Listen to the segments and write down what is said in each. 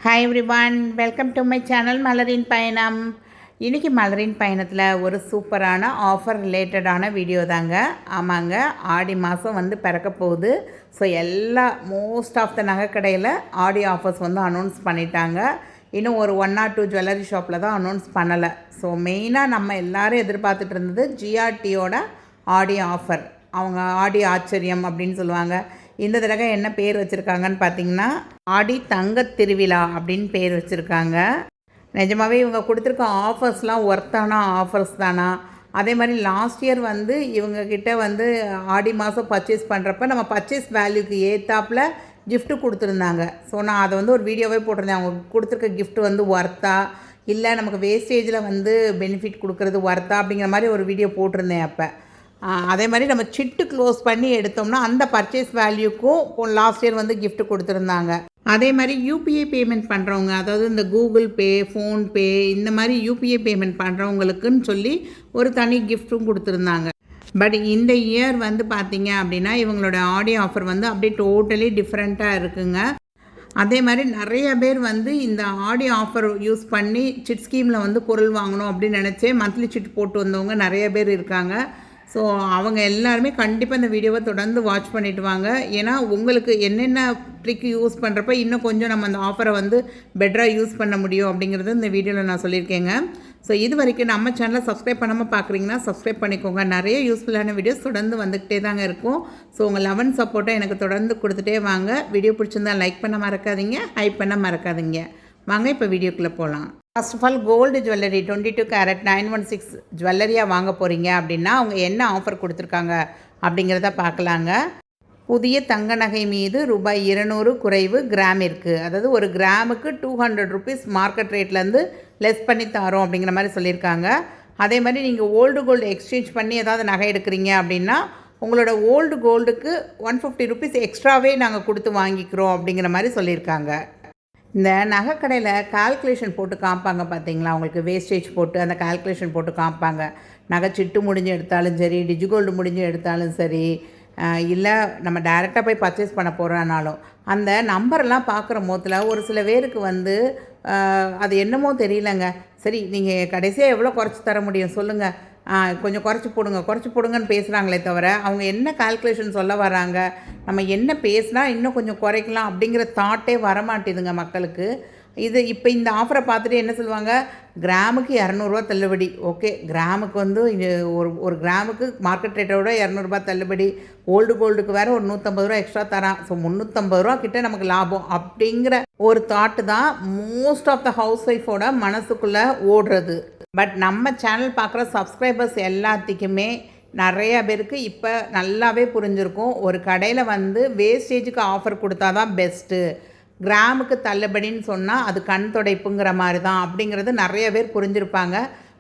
Hi everyone, welcome to my channel மலரின் பயணம். இன்றைக்கி மலரின் பயணத்தில் ஒரு சூப்பரான ஆஃபர் ரிலேட்டடான வீடியோ தாங்க. ஆமாங்க, ஆடி மாதம் வந்து பிறக்க போகுது. ஸோ எல்லா most of the நகைக்கடையில் Aadi offers வந்து அனௌன்ஸ் பண்ணிட்டாங்க. இன்னும் ஒரு 1 or 2 ஜுவல்லரி ஷாப்பில் தான் அனௌன்ஸ் பண்ணலை. ஸோ மெயினாக நம்ம எல்லோரும் எதிர்பார்த்துட்டு இருந்தது ஜிஆர்டியோட ஆடி ஆஃபர். அவங்க ஆடி ஆச்சரியம் அப்படின்னு சொல்லுவாங்க. இந்த தடவை என்ன பேர் வச்சுருக்காங்கன்னு பார்த்தீங்கன்னா, ஆடி தங்கத் திருவிழா அப்படின்னு பேர் வச்சுருக்காங்க. நிஜமாகவே இவங்க கொடுத்துருக்க ஆஃபர்ஸ்லாம் ஒர்த்தான ஆஃபர்ஸ் தானா? அதே மாதிரி லாஸ்ட் இயர் வந்து இவங்கக்கிட்ட வந்து ஆடி மாதம் பர்ச்சேஸ் பண்ணுறப்ப நம்ம பர்ச்சேஸ் வேல்யூக்கு ஏற்றாப்பில் கிஃப்ட்டு கொடுத்துருந்தாங்க. ஸோ நான் அதை வந்து ஒரு வீடியோவே போட்டிருந்தேன். அவங்க கொடுத்துருக்க கிஃப்ட் வந்து ஒர்த்தா இல்லை நமக்கு வேஸ்டேஜில் வந்து பெனிஃபிட் கொடுக்குறது ஒர்த்தா அப்படிங்கிற மாதிரி ஒரு வீடியோ போட்டிருந்தேன் அப்போ. அதே மாதிரி நம்ம சிட்டு க்ளோஸ் பண்ணி எடுத்தோம்னா அந்த பர்ச்சேஸ் வேல்யூக்கும் லாஸ்ட் இயர் வந்து கிஃப்ட் கொடுத்துருந்தாங்க. அதே மாதிரி யூபிஐ பேமெண்ட் பண்ணுறவங்க, அதாவது இந்த கூகுள் பே, ஃபோன்பே, இந்த மாதிரி யூபிஐ பேமெண்ட் பண்ணுறவங்களுக்குன்னு சொல்லி ஒரு தனி கிஃப்ட்டும் கொடுத்துருந்தாங்க. பட் இந்த இயர் வந்து பார்த்திங்க அப்படின்னா இவங்களோட ஆடி ஆஃபர் வந்து அப்படியே டோட்டலி டிஃப்ரெண்ட்டாக இருக்குங்க. அதே மாதிரி நிறைய பேர் வந்து இந்த ஆடி ஆஃபர் யூஸ் பண்ணி சிட் ஸ்கீமில் வந்து பொருள் வாங்கணும் அப்படின்னு நினச்சே மந்த்லி சிட் போட்டு வந்தவங்க நிறைய பேர் இருக்காங்க. ஸோ அவங்க எல்லாருமே கண்டிப்பாக இந்த வீடியோவை தொடர்ந்து வாட்ச் பண்ணிவிட்டு வாங்க. ஏன்னா உங்களுக்கு என்னென்ன ட்ரிக் யூஸ் பண்ணுறப்ப இன்னும் கொஞ்சம் நம்ம அந்த ஆஃபரை வந்து பெட்டராக யூஸ் பண்ண முடியும் அப்படிங்கிறது இந்த வீடியோவில் நான் சொல்லியிருக்கேங்க. ஸோ இது வரைக்கும் நம்ம சேனலை சப்ஸ்கிரைப் பண்ணாமல் பார்க்குறீங்கன்னா சப்ஸ்கிரைப் பண்ணிக்கோங்க. நிறைய யூஸ்ஃபுல்லான வீடியோஸ் தொடர்ந்து வந்துக்கிட்டே தாங்க இருக்கும். ஸோ உங்கள் லெவன் சப்போர்ட்டை எனக்கு தொடர்ந்து கொடுத்துட்டே வாங்க. வீடியோ பிடிச்சிருந்தா லைக் பண்ண மறக்காதீங்க, ஹைப் பண்ண மறக்காதீங்க. வாங்க இப்போ வீடியோக்குள்ளே போகலாம். First of all gold jewellery 22 carat 916 ஜுவல்லரியாக வாங்க போகிறீங்க அப்படின்னா அவங்க என்ன ஆஃபர் கொடுத்துருக்காங்க அப்படிங்கிறத பார்க்கலாங்க. புதிய தங்க நகை மீது ரூபாய் 200 குறைவு கிராமிற்கு, அதாவது ஒரு கிராமுக்கு 200 rupees மார்க்கெட் ரேட்லேருந்து லெஸ் பண்ணி தரோம் அப்படிங்கிற மாதிரி சொல்லியிருக்காங்க. அதே மாதிரி நீங்கள் ஓல்டு கோல்டு எக்ஸ்சேஞ்ச் பண்ணி ஏதாவது நகை எடுக்கிறீங்க அப்படின்னா உங்களோட ஓல்டு கோல்டுக்கு 150 rupees எக்ஸ்ட்ராவே நாங்கள் கொடுத்து வாங்கிக்கிறோம் அப்படிங்கிற மாதிரி சொல்லியிருக்காங்க. இந்த நகைக்கடையில் கால்குலேஷன் போட்டு காமிப்பாங்க பார்த்தீங்களா, உங்களுக்கு வேஸ்டேஜ் போட்டு அந்த கால்குலேஷன் போட்டு காமிப்பாங்க. நகை சிட்டு முடிஞ்சு எடுத்தாலும் சரி, டிஜிகோல்டு முடிஞ்சு எடுத்தாலும் சரி, இல்லை நம்ம டைரெக்டாக போய் பர்ச்சேஸ் பண்ண போகிறோன்னாலும் அந்த நம்பரெல்லாம் பார்க்குற போதில் ஒரு சில பேருக்கு வந்து அது என்னமோ தெரியலங்க. சரி நீங்கள் கடைசியாக எவ்வளோ குறைச்சி தர முடியும் சொல்லுங்கள், கொஞ்சம் குறைச்சி போடுங்கன்னு பேசுகிறாங்களே தவிர அவங்க என்ன கால்குலேஷன் சொல்ல வராங்க, நம்ம என்ன பேசினா இன்னும் கொஞ்சம் குறைக்கலாம் அப்படிங்கிற தாட்டே வரமாட்டேதுங்க மக்களுக்கு. இது இப்போ இந்த ஆஃபரை பார்த்துட்டு என்ன சொல்லுவாங்க, கிராமுக்கு 200 தள்ளுபடி. ஓகே, கிராமுக்கு வந்து ஒரு கிராமுக்கு மார்க்கெட் ரேட்டோட 200 தள்ளுபடி, ஓல்டு கோல்டுக்கு வேறு ஒரு 150 எக்ஸ்ட்ரா தரான். ஸோ 350 கிட்ட நமக்கு லாபம் அப்படிங்கிற ஒரு தாட்டு தான் மோஸ்ட் ஆஃப் த ஹவுஸ் ஒய்ஃபோட மனசுக்குள்ளே ஓடுறது. பட் நம்ம சேனல் பார்க்குற சப்ஸ்கிரைபர்ஸ் எல்லாத்துக்குமே நிறைய பேருக்கு இப்போ நல்லாவே புரிஞ்சிருக்கும். ஒரு கடையில் வந்து வேஸ்டேஜுக்கு ஆஃபர் கொடுத்தா தான் பெஸ்ட்டு, கிராமுக்கு தள்ளுபடின்னு சொன்னால் அது கண் துடைப்புங்கிற மாதிரி தான் அப்படிங்கிறது நிறைய பேர் புரிஞ்சிருப்பாங்க.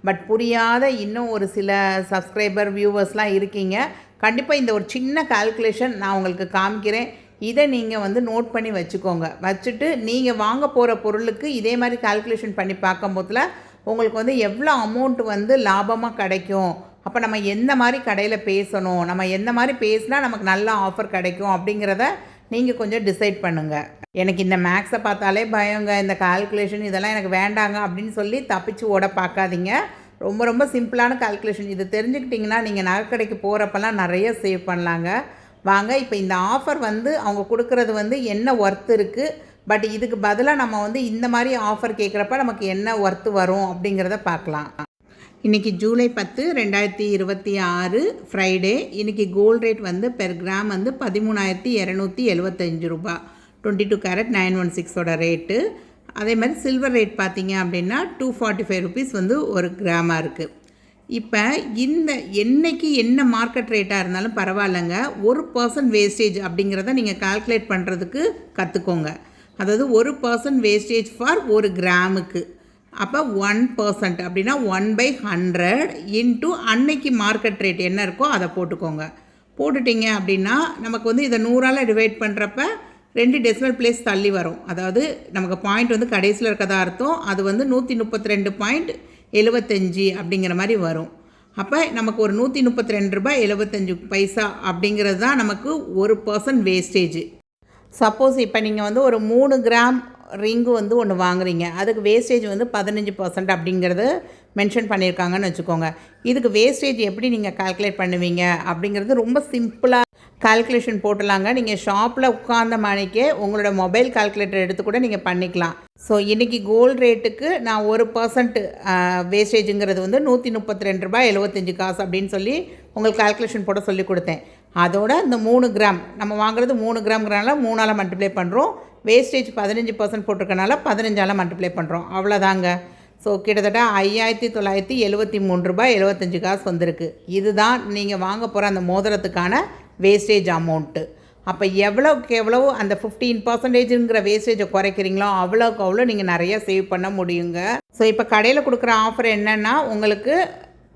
பட் புரியாத இன்னும் ஒரு சில சப்ஸ்கிரைபர் வியூவர்ஸ்லாம் இருக்கீங்க. கண்டிப்பாக இந்த ஒரு சின்ன கால்குலேஷன் நான் உங்களுக்கு காமிக்கிறேன். இதை நீங்கள் வந்து நோட் பண்ணி வச்சுக்கோங்க. வச்சுட்டு நீங்கள் வாங்க போகிற பொருளுக்கு இதே மாதிரி கால்குலேஷன் பண்ணி பார்க்கும்போதில் உங்களுக்கு வந்து எவ்வளோ அமௌண்ட் வந்து லாபமாக கிடைக்கும், அப்போ நம்ம எந்த மாதிரி கடையில் பேசணும், நம்ம எந்த மாதிரி பேசினா நமக்கு நல்ல ஆஃபர் கிடைக்கும் அப்படிங்கிறத நீங்கள் கொஞ்சம் டிசைட் பண்ணுங்கள். எனக்கு இந்த மேக்ஸை பார்த்தாலே பயங்க, இந்த கால்குலேஷன் இதெல்லாம் எனக்கு வேண்டாங்க அப்படின்னு சொல்லி தப்பிச்சு ஓட பார்க்காதீங்க. ரொம்ப ரொம்ப சிம்பிளான கால்குலேஷன். இது தெரிஞ்சுக்கிட்டிங்கன்னா நீங்கள் நகைக்கடைக்கு போகிறப்பெல்லாம் நிறைய சேவ் பண்ணலாங்க. வாங்க இப்போ இந்த ஆஃபர் வந்து அவங்க கொடுக்குறது வந்து என்ன ஒர்த் இருக்குது, பட் இதுக்கு பதிலாக நம்ம வந்து இந்த மாதிரி ஆஃபர் கேட்குறப்ப நமக்கு என்ன ஒர்த்து வரும் அப்படிங்கிறத பார்க்கலாம். இன்றைக்கி ஜூலை 10, 2026 ஃப்ரைடே. இன்றைக்கி கோல்டு ரேட் வந்து பெர் கிராம் வந்து 13,275 ரூபா. 22 கேரட் 916 ரேட்டு. அதே மாதிரி சில்வர் ரேட் பார்த்திங்க அப்படின்னா 245 rupees வந்து ஒரு கிராமாக இருக்குது. இப்போ இந்த என்னைக்கு என்ன மார்க்கெட் ரேட்டாக இருந்தாலும் பரவாயில்லைங்க, 1% வேஸ்டேஜ் அப்படிங்கிறத நீங்கள் கால்குலேட் பண்ணுறதுக்கு கற்றுக்கோங்க. அதாவது 1% வேஸ்டேஜ் ஃபார் ஒரு கிராமுக்கு. அப்போ 1% அப்படின்னா 1/100 இன்ட்டு அன்னைக்கு மார்க்கெட் ரேட் என்ன இருக்கோ அதை போட்டுக்கோங்க. போட்டுட்டிங்க அப்படின்னா நமக்கு வந்து இதை 100ஆல் டிவைட் பண்ணுறப்ப 2 டெசிமல் பிளேஸ் தள்ளி வரும். அதாவது நமக்கு பாயிண்ட் வந்து கடைசியில் இருக்கதா அர்த்தம். அது வந்து 132.75 அப்படிங்கிற மாதிரி வரும். அப்போ நமக்கு ஒரு 132.75 அப்படிங்கிறது தான் நமக்கு 1% வேஸ்டேஜ். சப்போஸ் இப்போ நீங்கள் வந்து ஒரு 3 கிராம் ரிங்கு வந்து ஒன்று வாங்குறீங்க, அதுக்கு வேஸ்டேஜ் வந்து 15% அப்படிங்கிறது மென்ஷன் பண்ணியிருக்காங்கன்னு வச்சுக்கோங்க. இதுக்கு வேஸ்டேஜ் எப்படி நீங்கள் கால்குலேட் பண்ணுவீங்க அப்படிங்கிறது ரொம்ப சிம்பிளாக கால்குலேஷன் போட்டலாங்க. நீங்கள் ஷாப்பில் உட்கார்ந்த மணிக்கே உங்களோட மொபைல் கால்குலேட்டர் எடுத்து கூட நீங்கள் பண்ணிக்கலாம். ஸோ இன்றைக்கி கோல்டு ரேட்டுக்கு நான் 1% வேஸ்டேஜுங்கிறது வந்து ₹132.75 அப்படின்னு சொல்லி உங்களுக்கு கால்குலேஷன் போட சொல்லி கொடுத்தேன். அதோட இந்த 3 கிராம் நம்ம வாங்குறது 3 கிராம்ங்கிறனால 3ஆல் மல்டிப்ளை பண்ணுறோம். வேஸ்டேஜ் 15% போட்டிருக்கனால 15ஆல் மல்டிப்ளை பண்ணுறோம். அவ்வளோதாங்க. ஸோ கிட்டத்தட்ட ₹5,973.75 வந்திருக்கு. இதுதான் நீங்கள் வாங்க போகிற அந்த மோதிரத்துக்கான வேஸ்டேஜ் அமௌண்ட்டு. அப்போ எவ்வளோக்கு எவ்வளோ அந்த 15%ங்கிற வேஸ்டேஜை குறைக்கிறீங்களோ அவ்வளோக்கு அவ்வளோ நீங்கள் நிறையா சேவ் பண்ண முடியுங்க. ஸோ இப்போ கடையில் கொடுக்குற ஆஃபர் என்னென்னா உங்களுக்கு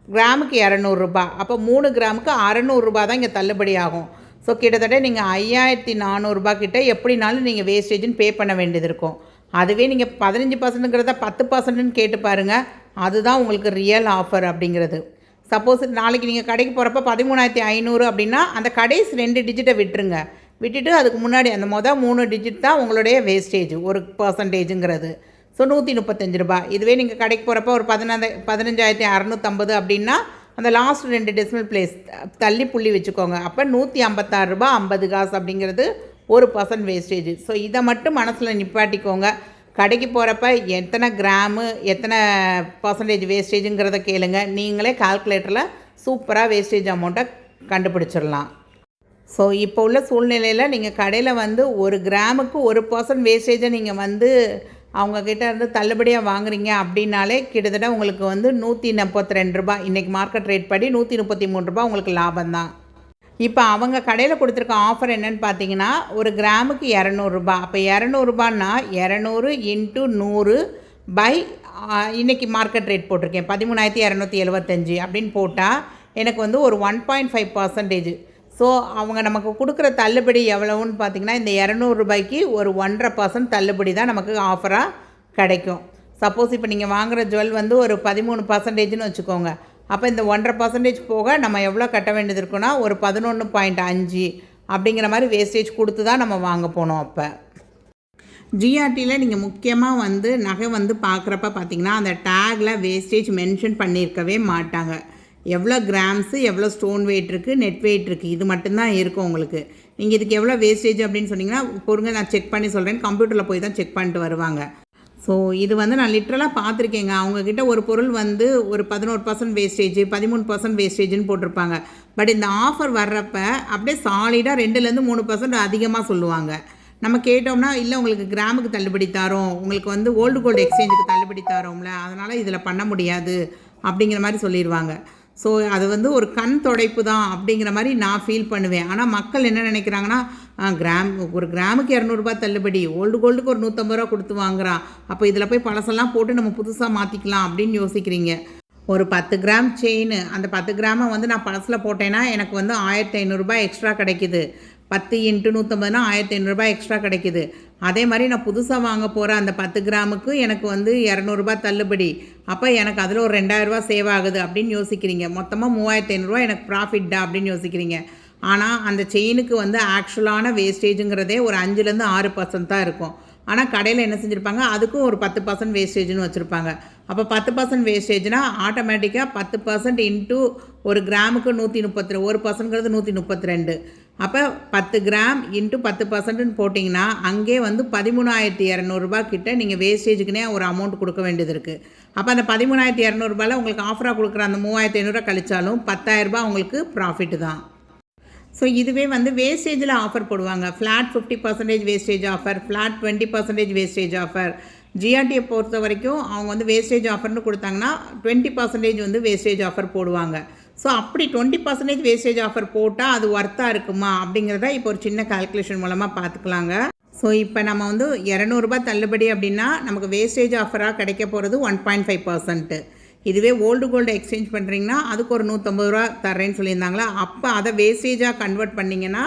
கிராமுக்கு ₹200. அப்போ 3 கிராமுக்கு ₹600 தான் இங்கே தள்ளுபடி ஆகும். ஸோ கிட்டத்தட்ட நீங்கள் ₹5,400 கிட்ட எப்படினாலும் நீங்கள் வேஸ்டேஜுன்னு பே பண்ண வேண்டியது இருக்கும். அதுவே நீங்கள் 15%ங்கிறத 10%ன்னு கேட்டு பாருங்கள். அதுதான் உங்களுக்கு ரியல் ஆஃபர் அப்படிங்கிறது. சப்போஸ் நாளைக்கு நீங்கள் கடைக்கு போகிறப்ப 13,500 அப்படின்னா அந்த கடைசி 2 டிஜிட்டை விட்டுருங்க. விட்டுட்டு அதுக்கு முன்னாடி அந்த 3 டிஜிட் தான் உங்களுடைய வேஸ்டேஜ் 1%ங்கிறது. ஸோ ₹135. இதுவே நீங்கள் கடைக்கு போகிறப்ப ஒரு 15,650 அப்படின்னா அந்த லாஸ்ட் 2 டெசிமல் பிளேஸ் தள்ளி புள்ளி வச்சுக்கோங்க. அப்போ ₹156.50 அப்படிங்கிறது 1% வேஸ்டேஜ். ஸோ இதை மட்டும் மனசில் நிப்பாட்டிக்கோங்க. கடைக்கு போகிறப்ப எத்தனை கிராமு எத்தனை பர்சன்டேஜ் வேஸ்டேஜுங்கிறத கேளுங்க. நீங்களே கால்குலேட்டரில் சூப்பராக வேஸ்டேஜ் அமௌண்ட்டை கண்டுபிடிச்சிடலாம். ஸோ இப்போ உள்ள சூழ்நிலையில் நீங்கள் கடையில் வந்து 1 கிராமுக்கு 1% வேஸ்டேஜை நீங்கள் வந்து அவங்கக்கிட்ட இருந்து தள்ளுபடியாக வாங்குறீங்க அப்படின்னாலே கிட்டத்தட்ட உங்களுக்கு வந்து ₹132. இன்றைக்கி மார்க்கெட் ரேட் படி ₹133 உங்களுக்கு லாபம் தான். இப்போ அவங்க கடையில் கொடுத்துருக்க ஆஃபர் என்னென்னு பார்த்தீங்கன்னா 1 கிராமுக்கு ₹200. அப்போ ₹200னா 200 × 100 பை இன்றைக்கி மார்க்கெட் ரேட் போட்டிருக்கேன் 13,275 அப்படின்னு போட்டால் எனக்கு வந்து ஒரு 1.5%. ஸோ அவங்க நமக்கு கொடுக்குற தள்ளுபடி எவ்வளவுன்னு பார்த்திங்கன்னா இந்த ₹200க்கு ஒரு 1.5% தள்ளுபடி தான் நமக்கு ஆஃபராக கிடைக்கும். சப்போஸ் இப்போ நீங்கள் வாங்குகிற ஜுவல் வந்து ஒரு 13%ன்னு வச்சுக்கோங்க. அப்போ இந்த 1.5% போக நம்ம எவ்வளோ கட்ட வேண்டியது இருக்குன்னா ஒரு 11.5 அப்படிங்கிற மாதிரி வேஸ்டேஜ் கொடுத்து தான் நம்ம வாங்க போனோம். அப்போ ஜிஆர்டியில் நீங்கள் முக்கியமாக வந்து நகை வந்து பார்க்குறப்ப பார்த்திங்கன்னா அந்த டேக்கில் வேஸ்டேஜ் மென்ஷன் பண்ணியிருக்கவே மாட்டாங்க. எவ்வளோ கிராம்ஸு எவ்வளோ ஸ்டோன் வெயிட் இருக்குது நெட் வெயிட் இருக்குது இது மட்டும்தான் இருக்கும் உங்களுக்கு. நீங்கள் இதுக்கு எவ்வளோ வேஸ்டேஜ் அப்படின்னு சொன்னிங்கன்னா பொறுங்க நான் செக் பண்ணி சொல்கிறேன். கம்ப்யூட்டரில் போய் தான் செக் பண்ணிட்டு வருவாங்க. ஸோ இது வந்து நான் லிட்ரலாக பார்த்துருக்கேங்க. அவங்கக்கிட்ட ஒரு பொருள் வந்து ஒரு 11% வேஸ்டேஜ் 13% வேஸ்டேஜ்னு போட்டிருப்பாங்க. பட் இந்த ஆஃபர் வர்றப்ப அப்படியே சாலிடாக 2-3% அதிகமாக சொல்லுவாங்க. நம்ம கேட்டோம்னா இல்லை உங்களுக்கு கிராமுக்கு தள்ளுபடி தரோம், உங்களுக்கு வந்து ஓல்டு கோல்டு எக்ஸ்சேஞ்சுக்கு தள்ளுபடி தரோம்ல, அதனால் இதில் பண்ண முடியாது அப்படிங்கிற மாதிரி சொல்லிடுவாங்க. ஸோ அது வந்து ஒரு கண் துடைப்பு தான் அப்படிங்கிற மாதிரி நான் ஃபீல் பண்ணுவேன். ஆனால் மக்கள் என்ன நினைக்கிறாங்கன்னா ஒரு கிராமுக்கு ₹200 தள்ளுபடி, ஓல்டு கோல்டுக்கு ஒரு ₹150 கொடுத்து வாங்குறான், அப்போ இதில் போய் பழசெல்லாம் போட்டு நம்ம புதுசாக மாற்றிக்கலாம் அப்படின்னு யோசிக்கிறீங்க. ஒரு 10 கிராம் செயின், அந்த 10 கிராமை வந்து நான் பழசில் போட்டேன்னா எனக்கு வந்து ₹1,500 எக்ஸ்ட்ரா கிடைக்கிது. 10 × 150னா ₹1,500 எக்ஸ்ட்ரா கிடைக்கிது. அதே மாதிரி நான் புதுசாக வாங்க போகிற அந்த 10 கிராமுக்கு எனக்கு வந்து ₹200 தள்ளுபடி. அப்போ எனக்கு அதில் ஒரு ₹2,000 சேவ் ஆகுது அப்படின்னு யோசிக்கிறீங்க. மொத்தமாக ₹3,500 எனக்கு ப்ராஃபிட்டா அப்படின்னு யோசிக்கிறீங்க. ஆனால் அந்த செயினுக்கு வந்து ஆக்சுவலான வேஸ்டேஜுங்கிறதே ஒரு 5-6% தான் இருக்கும். ஆனால் கடையில் என்ன செஞ்சுருப்பாங்க, அதுக்கும் ஒரு 10% வேஸ்டேஜ்னு வச்சுருப்பாங்க. அப்போ 10% வேஸ்டேஜ்னால் ஆட்டோமேட்டிக்காக 10% இன்ட்டு ஒரு கிராமுக்கு 132, 1%ங்கிறது 132. அப்போ 10 கிராம் இன்ட்டு 10%ன்னு போட்டிங்கன்னா அங்கே வந்து ₹13,200 கிட்ட நீங்கள் வேஸ்டேஜுக்குனே ஒரு அமௌண்ட் கொடுக்க வேண்டியது இருக்குது. அப்போ அந்த ₹13,200 உங்களுக்கு ஆஃபராக கொடுக்குற அந்த ₹3,500 கழிச்சாலும் ₹10,000 உங்களுக்கு ப்ராஃபிட்டு தான். ஸோ இதுவே வந்து வேஸ்டேஜில் ஆஃபர் போடுவாங்க. Flat 50% wastage offer, flat 20% wastage offer. ஜிஆர்டியை பொறுத்த வரைக்கும் அவங்க வந்து வேஸ்டேஜ் ஆஃபர்னு கொடுத்தாங்கன்னா 20% வந்து வேஸ்டேஜ் ஆஃபர் போடுவாங்க. ஸோ அப்படி 20% வேஸ்டேஜ் ஆஃபர் போட்டால் அது ஒர்த்தாக இருக்குமா அப்படிங்கிறத இப்போ ஒரு சின்ன கால்குலேஷன் மூலமாக பார்த்துக்கலாங்க. ஸோ இப்போ நம்ம வந்து ₹200 தள்ளுபடி அப்படின்னா நமக்கு வேஸ்டேஜ் ஆஃபராக கிடைக்க போகிறது 1.5%. இதுவே ஓல்டு கோல்டு எக்ஸ்சேஞ்ச் பண்ணுறீங்கன்னா அதுக்கு ஒரு ₹150 தரேன்னு சொல்லியிருந்தாங்களா, அப்போ அதை வேஸ்டேஜாக கன்வெர்ட் பண்ணிங்கன்னா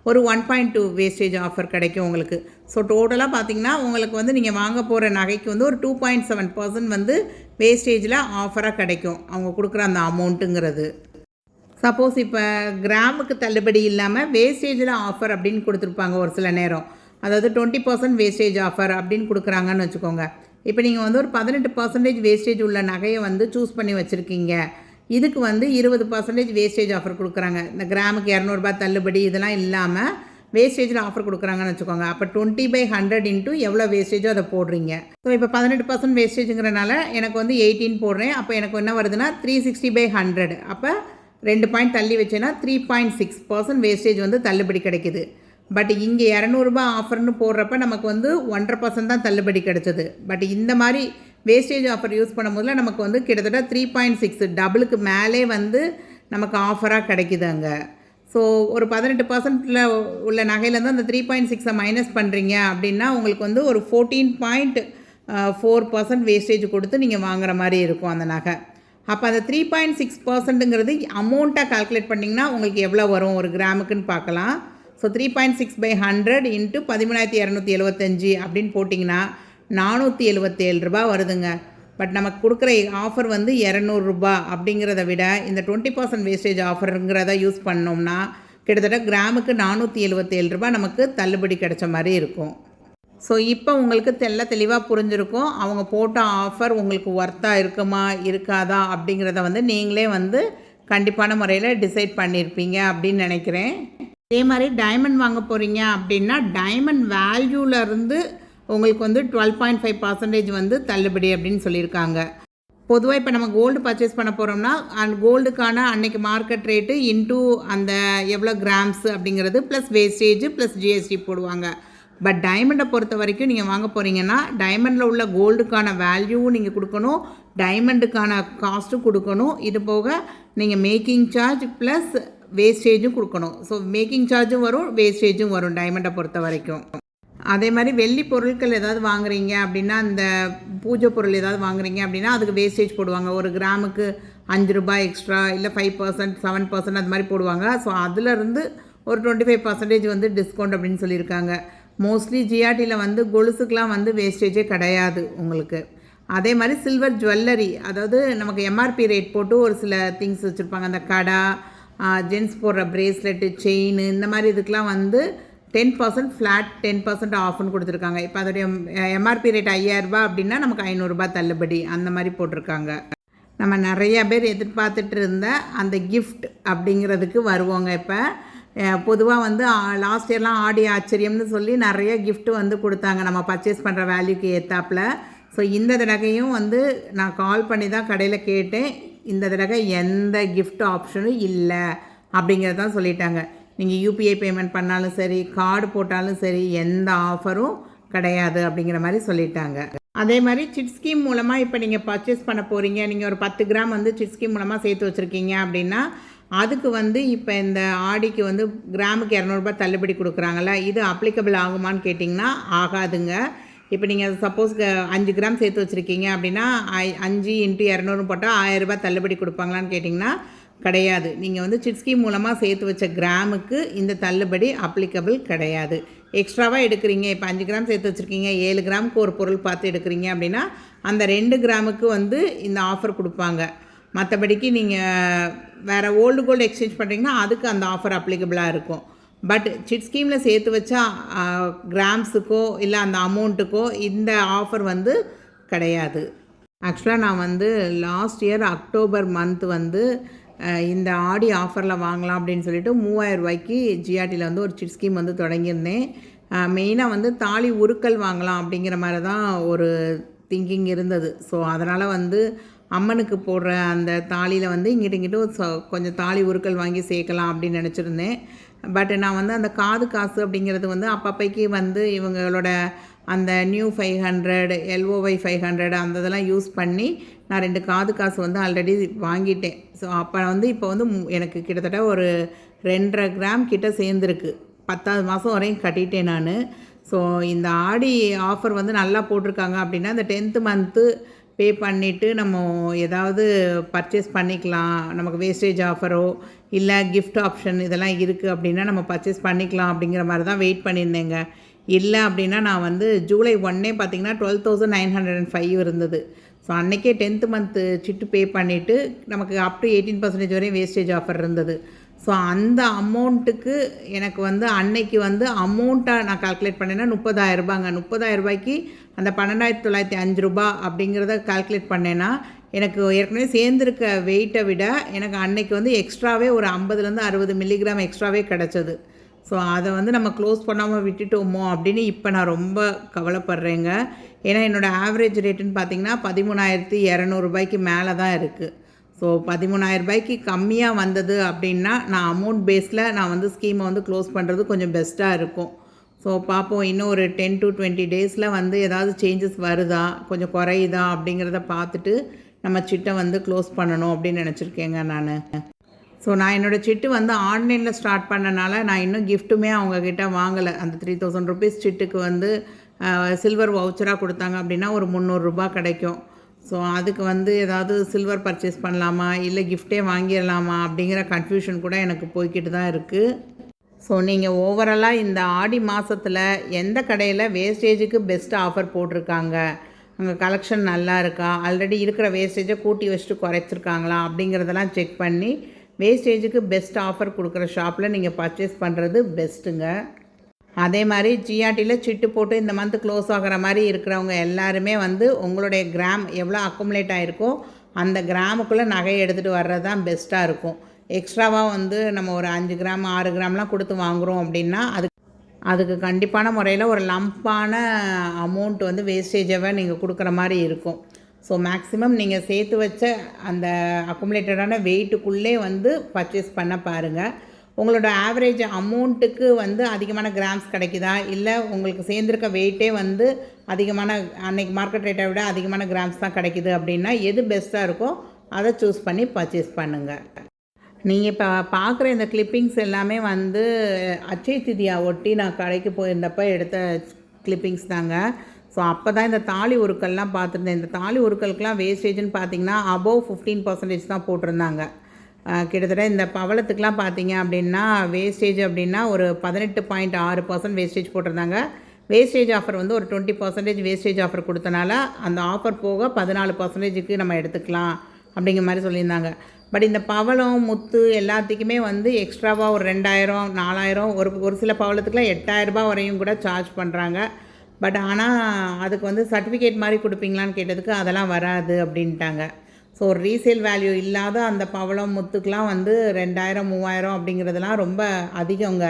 ஒரு 1.2 வேஸ்டேஜ் ஆஃபர் கிடைக்கும் உங்களுக்கு. ஸோ டோட்டலாக பார்த்தீங்கன்னா உங்களுக்கு வந்து நீங்கள் வாங்க போகிற நகைக்கு வந்து ஒரு 2.7% வந்து வேஸ்டேஜில் ஆஃபராக கிடைக்கும் அவங்க கொடுக்குற அந்த அமௌண்ட்டுங்கிறது. சப்போஸ் இப்போ கிராமுக்கு தள்ளுபடி இல்லாமல் வேஸ்டேஜில் ஆஃபர் அப்படின்னு கொடுத்துருப்பாங்க ஒரு சில நேரம். அதாவது 20% வேஸ்டேஜ் ஆஃபர் அப்படின்னு கொடுக்குறாங்கன்னு வச்சுக்கோங்க. இப்போ நீங்கள் வந்து ஒரு 18% வேஸ்டேஜ் உள்ள நகையை வந்து சூஸ் பண்ணி வச்சுருக்கீங்க. இதுக்கு வந்து 20% வேஸ்டேஜ் ஆஃபர் கொடுக்குறாங்க. இந்த கிராமுக்கு 200 தள்ளுபடி இதெல்லாம் இல்லாமல் வேஸ்டேஜில் ஆஃபர் கொடுக்குறாங்கன்னு வச்சுக்கோங்க. அப்போ 20/100 இன்ட்டு எவ்வளோ வேஸ்டேஜோ அதை போடுறீங்க. ஸோ இப்போ 18% வேஸ்டேஜுங்கிறனால எனக்கு வந்து 18 போடுறேன். அப்போ எனக்கு என்ன வருதுன்னா 360/100. அப்போ 2 பாயிண்ட் தள்ளி வச்சேன்னா 3.6% வேஸ்டேஜ் வந்து தள்ளுபடி கிடைக்குது. பட் இங்கே 200 ஆஃபர்னு போடுறப்ப நமக்கு வந்து 1.5% தான் தள்ளுபடி கிடைச்சது. பட் இந்த மாதிரி வேஸ்டேஜ் ஆஃபர் யூஸ் பண்ணும்போதுல நமக்கு வந்து கிட்டத்தட்ட 3.6 டபுளுக்கு மேலே வந்து நமக்கு ஆஃபராக கிடைக்குது அங்கே. ஸோ ஒரு 18% உள்ள நகையிலேருந்து அந்த 3.6 மைனஸ் பண்ணுறீங்க அப்படின்னா உங்களுக்கு வந்து ஒரு 14.4% வேஸ்டேஜ் கொடுத்து நீங்கள் வாங்குற மாதிரி இருக்கும் அந்த நகை. அப்போ அந்த 3.6%ங்கிறது அமௌண்ட்டாக கால்குலேட் பண்ணிங்கன்னா உங்களுக்கு எவ்வளோ வரும் ஒரு கிராமுக்குன்னு பார்க்கலாம். ஸோ 3.6/100 இன்ட்டு 13,275 அப்படின்னு போட்டிங்கன்னா 477 ரூபா வருதுங்க. பட் நமக்கு கொடுக்குற ஆஃபர் வந்து 200 ரூபா அப்படிங்கிறத விட இந்த 20% வேஸ்டேஜ் ஆஃபருங்கிறத யூஸ் பண்ணோம்னா கிட்டத்தட்ட கிராமுக்கு 477 ரூபா நமக்கு தள்ளுபடி கிடைச்ச மாதிரி இருக்கும். ஸோ இப்போ உங்களுக்கு தெளிவாக புரிஞ்சிருக்கும் அவங்க போட்ட ஆஃபர் உங்களுக்கு ஒர்த்தாக இருக்குமா இருக்காதா அப்படிங்கிறத வந்து நீங்களே வந்து கண்டிப்பான முறையில் டிசைட் பண்ணியிருப்பீங்க அப்படின்னு நினைக்கிறேன். அதே மாதிரி டைமண்ட் வாங்க போகிறீங்க அப்படின்னா டைமண்ட் வேல்யூலேருந்து உங்களுக்கு வந்து 12.5% வந்து தள்ளுபடி அப்படின்னு சொல்லியிருக்காங்க. பொதுவாக இப்போ நம்ம கோல்டு பர்ச்சேஸ் பண்ண போகிறோம்னா அந்த கோல்டுக்கான அன்னைக்கு மார்க்கெட் ரேட்டு இன்டூ அந்த எவ்வளோ கிராம்ஸ் அப்படிங்கிறது ப்ளஸ் வேஸ்டேஜ் ப்ளஸ் ஜிஎஸ்டி போடுவாங்க. பட் டைமண்டை பொறுத்த வரைக்கும் நீங்கள் வாங்க போகிறீங்கன்னா டைமண்டில் உள்ள கோல்டுக்கான வேல்யூவும் நீங்கள் கொடுக்கணும், டைமண்டுக்கான காஸ்ட்டும் கொடுக்கணும். இது போக நீங்கள் மேக்கிங் சார்ஜ் ப்ளஸ் வேஸ்டேஜும் கொடுக்கணும். ஸோ மேக்கிங் சார்ஜும் வரும், வேஸ்டேஜும் வரும் டைமண்டை பொறுத்த வரைக்கும். அதே மாதிரி வெள்ளி பொருட்கள் ஏதாவது வாங்குறீங்க அப்படின்னா அந்த பூஜை பொருள் ஏதாவது வாங்குறீங்க அப்படின்னா அதுக்கு வேஸ்டேஜ் போடுவாங்க. ஒரு கிராமுக்கு 5 ரூபாய் எக்ஸ்ட்ரா இல்லை 5%, 7% அது மாதிரி போடுவாங்க. ஸோ அதிலருந்து ஒரு 25% வந்து டிஸ்கவுண்ட் அப்படின்னு சொல்லியிருக்காங்க. மோஸ்ட்லி ஜிஆர்டியில் வந்து கொலுசுக்கெலாம் வந்து வேஸ்டேஜே கிடையாது உங்களுக்கு. அதே மாதிரி சில்வர் ஜுவல்லரி, அதாவது நமக்கு எம்ஆர்பி ரேட் போட்டு ஒரு சில திங்ஸ் வச்சுருப்பாங்க. அந்த கடா, ஜென்ஸ் போடுற பிரேஸ்லெட்டு, செயின், இந்த மாதிரி இதுக்கெலாம் வந்து 10% ஃப்ளாட் 10% ஆஃப்னு கொடுத்துருக்காங்க. இப்போ அதோடைய எம்ஆர்பி ரேட் 5000 ரூபா அப்படின்னா நமக்கு 500 ரூபா தள்ளுபடி அந்த மாதிரி போட்டிருக்காங்க. நம்ம நிறையா பேர் எதிர்பார்த்துட்டு இருந்த அந்த கிஃப்ட் அப்படிங்கிறதுக்கு வருவோங்க. இப்போ பொதுவாக வந்து லாஸ்ட் இயர்லாம் ஆடி ஆச்சரியம்னு சொல்லி நிறைய கிஃப்ட் வந்து கொடுத்தாங்க நம்ம பர்ச்சேஸ் பண்ணுற வேல்யூக்கு ஏற்றாப்பில். ஸோ இந்த தடவையும் வந்து நான் கால் பண்ணி தான் கடையில் கேட்டேன். இந்த தடவை எந்த கிஃப்ட் ஆப்ஷனும் இல்லை அப்படிங்கிறதான் சொல்லிட்டாங்க. நீங்கள் யூபிஐ பேமெண்ட் பண்ணாலும் சரி, கார்டு போட்டாலும் சரி, எந்த ஆஃபரும் கிடையாது அப்படிங்கிற மாதிரி சொல்லிட்டாங்க. அதே மாதிரி சிட் ஸ்கீம் மூலமாக இப்போ நீங்கள் பர்ச்சேஸ் பண்ண போகிறீங்க, நீங்கள் ஒரு 10 கிராம் வந்து சிட் ஸ்கீம் மூலமாக சேர்த்து வச்சுருக்கீங்க அப்படின்னா அதுக்கு வந்து இப்போ இந்த ஆடிக்கு வந்து கிராமுக்கு 200 ரூபா தள்ளுபடி கொடுக்குறாங்கல்ல, இது அப்ளிகபிள் ஆகுமான்னு கேட்டிங்கன்னா ஆகாதுங்க. இப்போ நீங்கள் சப்போஸ் 5 கிராம் சேர்த்து வச்சுருக்கீங்க அப்படின்னா 5 × 200 போட்டால் 1000 ரூபா தள்ளுபடி கொடுப்பாங்களான்னு கேட்டிங்கன்னா கிடையாது. நீங்கள் வந்து சிட் ஸ்கீம் மூலமாக சேர்த்து வச்ச கிராமுக்கு இந்த தள்ளுபடி அப்ளிகபிள் கிடையாது. எக்ஸ்ட்ராவாக எடுக்கிறீங்க, இப்போ 5 கிராம் சேர்த்து வச்சுருக்கீங்க, 7 கிராமுக்கு ஒரு பொருள் பார்த்து எடுக்கிறீங்க அப்படின்னா அந்த 2 கிராமுக்கு வந்து இந்த ஆஃபர் கொடுப்பாங்க. மற்றபடிக்கு நீங்கள் வேறு ஓல்டு கோல்டு எக்ஸ்சேஞ்ச் பண்ணுறீங்கன்னா அதுக்கு அந்த ஆஃபர் அப்ளிகபிளாக இருக்கும். பட் சிட் ஸ்கீமில் சேர்த்து வச்சா கிராம்ஸுக்கோ இல்லை அந்த அமௌண்ட்டுக்கோ இந்த ஆஃபர் வந்து கிடையாது. ஆக்சுவலாக நான் வந்து லாஸ்ட் இயர் அக்டோபர் மந்த் வந்து இந்த ஆடி ஆஃபரில் வாங்கலாம் அப்படின்னு சொல்லிட்டு 3000 ரூபாய்க்கு ஜிஆர்டியில் வந்து ஒரு சிட் ஸ்கீம் வந்து தொடங்கியிருந்தேன். மெயினாக வந்து தாலி உருக்கல் வாங்கலாம் அப்படிங்கிற மாதிரி தான் ஒரு திங்கிங் இருந்தது. ஸோ அதனால் வந்து அம்மனுக்கு போடுற அந்த தாலியில் வந்து இங்கிட்டு கொஞ்சம் தாலி உருக்கல் வாங்கி சேர்க்கலாம் அப்படின்னு நினச்சிருந்தேன். பட் நான் வந்து அந்த காது காசு அப்படிங்கிறது வந்து அப்பப்பைக்கு வந்து இவங்களோட அந்த நியூ 500, LOY 500 அந்த இதெல்லாம் யூஸ் பண்ணி நான் 2 காது காசு வந்து ஆல்ரெடி வாங்கிட்டேன். ஸோ அப்போ வந்து இப்போ வந்து எனக்கு கிட்டத்தட்ட ஒரு 2.5 கிராம் கிட்ட சேர்ந்துருக்கு. 10வது மாதம் வரையும் கட்டிட்டேன் நான். ஸோ இந்த ஆடி ஆஃபர் வந்து நல்லா போட்டிருக்காங்க அப்படின்னா இந்த 10th மந்த்து பே பண்ணிவிட்டு நம்ம ஏதாவது பர்ச்சேஸ் பண்ணிக்கலாம். நமக்கு வேஸ்டேஜ் ஆஃபரோ இல்லை கிஃப்ட் ஆப்ஷன் இதெல்லாம் இருக்குது அப்படின்னா நம்ம பர்ச்சேஸ் பண்ணிக்கலாம் அப்படிங்கிற மாதிரி தான் வெயிட் பண்ணியிருந்தேங்க. இல்லை அப்படின்னா நான் வந்து ஜூலை 1 பார்த்திங்கன்னா 12,905 இருந்தது. ஸோ அன்றைக்கே 10th மந்த்து சிட்டு பே பண்ணிவிட்டு நமக்கு அப் டு 18% வரையும் வேஸ்டேஜ் ஆஃபர் இருந்தது. ஸோ அந்த அமௌண்ட்டுக்கு எனக்கு வந்து அன்னைக்கு வந்து அமௌண்ட்டாக நான் கால்குலேட் பண்ணேன்னா ரூ. 30,000க்கு அந்த ரூ. 12,905 அப்படிங்கிறத கால்குலேட் பண்ணேன்னா எனக்கு ஏற்கனவே சேர்ந்துருக்க வெயிட்டை விட எனக்கு அன்னைக்கு வந்து எக்ஸ்ட்ராவே ஒரு 50லேருந்து 60 மில்லிகிராம் எக்ஸ்ட்ராவே கிடச்சது. ஸோ அதை வந்து நம்ம க்ளோஸ் பண்ணாமல் விட்டுட்டோமோ அப்படின்னு இப்போ நான் ரொம்ப கவலைப்படுறேங்க. ஏன்னா என்னோடய ஆவரேஜ் ரேட்டுன்னு பார்த்தீங்கன்னா ரூ. 13,200 மேலே தான் இருக்குது. ஸோ ரூ. 13,000 கம்மியாக வந்தது அப்படின்னா நான் அமௌண்ட் பேஸில் நான் வந்து ஸ்கீமை வந்து க்ளோஸ் பண்ணுறது கொஞ்சம் பெஸ்ட்டாக இருக்கும். ஸோ பார்ப்போம், இன்னும் ஒரு 10 to 20 டேஸில் வந்து ஏதாவது சேஞ்சஸ் வருதா, கொஞ்சம் குறையுதா அப்படிங்கிறத பார்த்துட்டு நம்ம சிட்டை வந்து க்ளோஸ் பண்ணணும் அப்படின்னு நினச்சிருக்கேங்க நான். ஸோ நான் என்னோடய சிட்டு வந்து ஆன்லைனில் ஸ்டார்ட் பண்ணனால நான் இன்னும் கிஃப்ட்டுமே அவங்கக்கிட்ட வாங்கலை. அந்த 3,000 ருபீஸ் சிட்டுக்கு வந்து சில்வர் வவுச்சராக கொடுத்தாங்க அப்படின்னா ஒரு ரூ. 300 கிடைக்கும். ஸோ அதுக்கு வந்து ஏதாவது சில்வர் பர்ச்சேஸ் பண்ணலாமா இல்லை கிஃப்டே வாங்கிடலாமா அப்படிங்கிற கன்ஃபியூஷன் கூட எனக்கு போய்கிட்டு தான் இருக்குது. ஸோ நீங்கள் ஓவராலாக இந்த ஆடி மாதத்தில் எந்த கடையில் வேஸ்டேஜுக்கு பெஸ்ட் ஆஃபர் போட்டிருக்காங்க, அங்கே கலெக்ஷன் நல்லா இருக்கா, ஆல்ரெடி இருக்கிற வேஸ்டேஜை கூட்டி வச்சுட்டு குறைச்சிருக்காங்களா அப்படிங்கிறதெல்லாம் செக் பண்ணி வேஸ்டேஜுக்கு பெஸ்ட் ஆஃபர் கொடுக்குற ஷாப்பில் நீங்கள் பர்ச்சேஸ் பண்ணுறது பெஸ்ட்டுங்க. அதே மாதிரி ஜிஆர்டியில் சிட்டு போட்டு இந்த மந்த் க்ளோஸ் ஆகிற மாதிரி இருக்கிறவங்க எல்லாருமே வந்து உங்களுடைய கிராம் எவ்வளோ அக்குமுலேட் ஆகிருக்கோ அந்த கிராமுக்குள்ளே நகையை எடுத்துகிட்டு வர்றது தான் பெஸ்ட்டாக இருக்கும். எக்ஸ்ட்ராவாக வந்து நம்ம ஒரு 5 கிராம் 6 கிராம்லாம் கொடுத்து வாங்குகிறோம் அப்படின்னா அதுக்கு கண்டிப்பான முறையில் ஒரு லம்பான அமௌண்ட் வந்து வேஸ்டேஜாக நீங்கள் கொடுக்குற மாதிரி இருக்கும். ஸோ மேக்ஸிமம் நீங்கள் சேர்த்து வச்ச அந்த அக்குமுலேட்டடான வெயிட்டுக்குள்ளே வந்து பர்ச்சேஸ் பண்ண பாருங்கள். உங்களோட ஆவரேஜ் அமௌண்ட்டுக்கு வந்து அதிகமான கிராம்ஸ் கிடைக்குதா, இல்லை உங்களுக்கு சேர்ந்துருக்க வெயிட்டே வந்து அதிகமான அன்றைக்கி மார்க்கெட் ரேட்டை விட அதிகமான கிராம்ஸ் தான் கிடைக்குது அப்படின்னா எது பெஸ்ட்டாக இருக்கோ அதை சூஸ் பண்ணி பர்ச்சேஸ் பண்ணுங்கள். நீங்கள் இப்போ பார்க்குற இந்த கிளிப்பிங்ஸ் எல்லாமே வந்து அட்சய திதியா ஒட்டி நான் கடைக்கு போயிருந்தப்போ எடுத்த கிளிப்பிங்ஸ் தாங்க. ஸோ அப்போ தான் இந்த தாலி உருக்கள்லாம் பார்த்துருந்தேன். இந்த தாலி உருக்களுக்கெலாம் வேஸ்டேஜ்னு பார்த்திங்கன்னா அபோவ் 15% தான் போட்டிருந்தாங்க. கிட்டத்தட்ட இந்த பவளத்துக்கெலாம் பார்த்தீங்க அப்படின்னா வேஸ்டேஜ் அப்படின்னா ஒரு 18.6% வேஸ்டேஜ் போட்டிருந்தாங்க. வேஸ்டேஜ் ஆஃபர் வந்து ஒரு 20% வேஸ்டேஜ் ஆஃபர் கொடுத்தனால அந்த ஆஃபர் போக 14%க்கு நம்ம எடுத்துக்கலாம் அப்படிங்கிற மாதிரி சொல்லியிருந்தாங்க. பட் இந்த பவளம் முத்து எல்லாத்துக்குமே வந்து எக்ஸ்ட்ராவாக ஒரு 2,000 4,000 ஒரு சில பவளத்துக்குலாம் 8,000 வரையும் கூட சார்ஜ் பண்ணுறாங்க. பட் ஆனால் அதுக்கு வந்து சர்டிஃபிகேட் மாதிரி கொடுப்பீங்களான்னு கேட்டதுக்கு அதெல்லாம் வராது அப்படின்ட்டாங்க. ஸோ ரீசேல் வேல்யூ இல்லாத அந்த பவளம் முத்துக்கெலாம் வந்து 2,000 3,000 அப்படிங்கிறதுலாம் ரொம்ப அதிகங்க.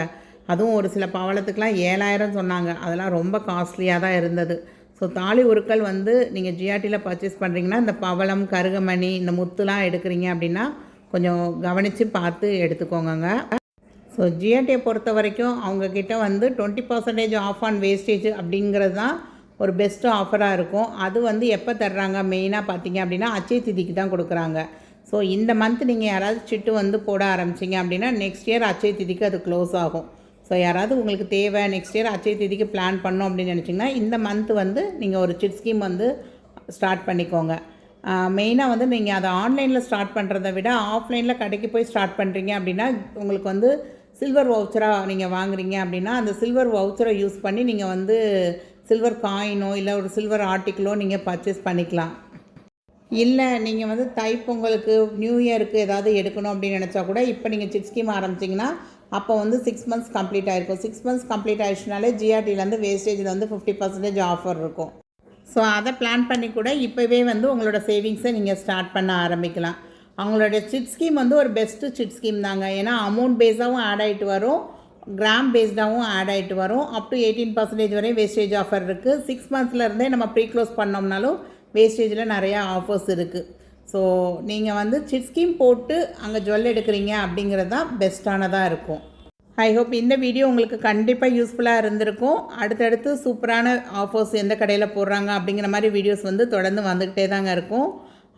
அதுவும் ஒரு சில பவளத்துக்கெலாம் 7,000 சொன்னாங்க. அதெல்லாம் ரொம்ப காஸ்ட்லியாக தான் இருந்தது. ஸோ தாலி உருக்கள் வந்து நீங்கள் ஜிஆர்டியில் பர்ச்சேஸ் பண்ணுறீங்கன்னா இந்த பவளம் கருகமணி இந்த முத்துலாம் எடுக்கிறீங்க அப்படின்னா கொஞ்சம் கவனித்து பார்த்து எடுத்துக்கோங்க. ஸோ ஜிஆர்டியை பொறுத்த வரைக்கும் அவங்கக்கிட்ட வந்து 20% ஆஃப் ஆன் வேஸ்டேஜ் அப்படிங்கிறது தான் ஒரு பெஸ்ட்டு ஆஃபராக இருக்கும். அது வந்து எப்போ தர்றாங்க மெயினாக பார்த்தீங்க அப்படின்னா அட்சய திதிக்கு தான் கொடுக்குறாங்க. ஸோ இந்த மந்த் நீங்கள் யாராவது சிட்டு வந்து போட ஆரம்பிச்சிங்க அப்படின்னா நெக்ஸ்ட் இயர் அட்சய திதிக்கு அது க்ளோஸ் ஆகும். ஸோ யாராவது உங்களுக்கு தேவை நெக்ஸ்ட் இயர் அட்சய திதிக்கு பிளான் பண்ணோம் அப்படின்னு நினச்சிங்கன்னா இந்த மந்த் வந்து நீங்கள் ஒரு சிட் ஸ்கீம் வந்து ஸ்டார்ட் பண்ணிக்கோங்க. மெயினாக வந்து நீங்கள் அதை ஆன்லைனில் ஸ்டார்ட் பண்ணுறதை விட ஆஃப்லைனில் கடைக்கு போய் ஸ்டார்ட் பண்ணுறீங்க அப்படின்னா உங்களுக்கு வந்து சில்வர் வவுச்சராக நீங்கள் வாங்குறீங்க அப்படின்னா அந்த சில்வர் வவுச்சரை யூஸ் பண்ணி நீங்கள் வந்து சில்வர் காயினோ இல்லை ஒரு சில்வர் ஆர்டிக்கிளோ நீங்கள் பர்ச்சேஸ் பண்ணிக்கலாம். இல்லை நீங்கள் வந்து தைப்பொங்கலுக்கு நியூ இயருக்கு ஏதாவது எடுக்கணும் அப்படின்னு நினச்சா கூட இப்போ நீங்கள் சிட் ஸ்கீம் ஆரம்பிச்சிங்கன்னா அப்போ வந்து 6 months கம்ப்ளீட் ஆகிருக்கும். 6 months கம்ப்ளீட் ஆகிடுச்சுனாலே ஜிஆர்டிலேருந்து வேஸ்டேஜில் வந்து 50% ஆஃபர் இருக்கும். ஸோ அதை பிளான் பண்ணி கூட இப்போவே வந்து உங்களோட சேவிங்ஸை நீங்கள் ஸ்டார்ட் பண்ண ஆரம்பிக்கலாம். அவங்களோட சிட் ஸ்கீம் வந்து ஒரு பெஸ்ட்டு சிட் ஸ்கீம் தாங்க. ஏன்னா அமௌண்ட் பேஸாகவும் ஆட் ஆகிட்டு வரும், கிராம் பேஸ்டாகவும் ஆட் ஆகிட்டு வரும். அப் டு 18% வரையும் வேஸ்டேஜ் ஆஃபர் இருக்குது. 6 monthsலேருந்தே நம்ம ப்ரீ க்ளோஸ் பண்ணோம்னாலும் வேஸ்டேஜில் நிறையா ஆஃபர்ஸ் இருக்குது. ஸோ நீங்கள் வந்து சிட் ஸ்கீம் போட்டு அங்கே ஜுவல் எடுக்கிறீங்க அப்படிங்கிறது தான் பெஸ்ட்டானதாக இருக்கும். ஐ ஹோப் இந்த வீடியோ உங்களுக்கு கண்டிப்பாக யூஸ்ஃபுல்லாக இருந்திருக்கும். அடுத்தடுத்து சூப்பரான ஆஃபர்ஸ் எந்த கடையில் போடுறாங்க அப்படிங்கிற மாதிரி வீடியோஸ் வந்து தொடர்ந்து வந்துக்கிட்டே தாங்க இருக்கும்.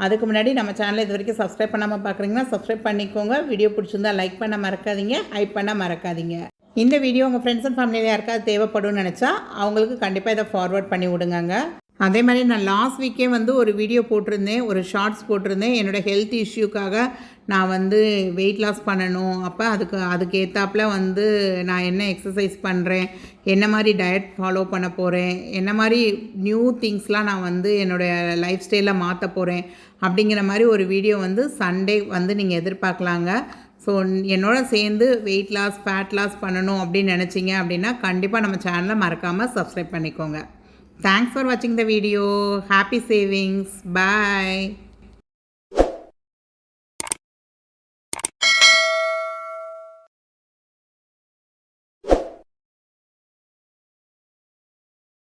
அதுக்கு முன்னாடி நம்ம சேனலை இது வரைக்கும் சப்ஸ்கிரைப் பண்ணாமல் பார்க்குறீங்கன்னா சப்ஸ்கிரைப் பண்ணிக்கோங்க. வீடியோ பிடிச்சிருந்தா லைக் பண்ண மறக்காதீங்க, ஹைப் பண்ண மறக்காதீங்க. இந்த வீடியோ உங்கள் ஃப்ரெண்ட்ஸ் அண்ட் ஃபேமிலியில் யாருக்காவது தேவைப்படும்னு நினச்சா அவங்களுக்கு கண்டிப்பாக இதை ஃபார்வர்ட் பண்ணி விடுங்க. அதே மாதிரி நான் லாஸ்ட் வீக்கே வந்து ஒரு வீடியோ போட்டிருந்தேன், ஒரு ஷார்ட்ஸ் போட்டிருந்தேன். என்னோடய ஹெல்த் இஷ்யூக்காக நான் வந்து வெயிட் லாஸ் பண்ணணும், அப்போ அதுக்கு ஏற்றாப்புல வந்து நான் என்ன எக்ஸசைஸ் பண்ணுறேன், என்ன மாதிரி டயட் ஃபாலோ பண்ண போகிறேன், என்ன மாதிரி நியூ திங்ஸ்லாம் நான் வந்து என்னோடய லைஃப் ஸ்டைலில் மாற்ற போகிறேன் அப்படிங்கிற மாதிரி ஒரு வீடியோ வந்து சண்டே வந்து நீங்கள் எதிர்பார்க்கலாங்க. ஸோ என்னோட சேர்ந்து வெயிட் லாஸ் ஃபேட் லாஸ் பண்ணணும் அப்படின்னு நினச்சிங்க அப்படின்னா கண்டிப்பாக நம்ம சேனலை மறக்காமல் சப்ஸ்கிரைப் பண்ணிக்கோங்க. தேங்க்ஸ் ஃபார் வாட்சிங் the video. Happy savings. Bye.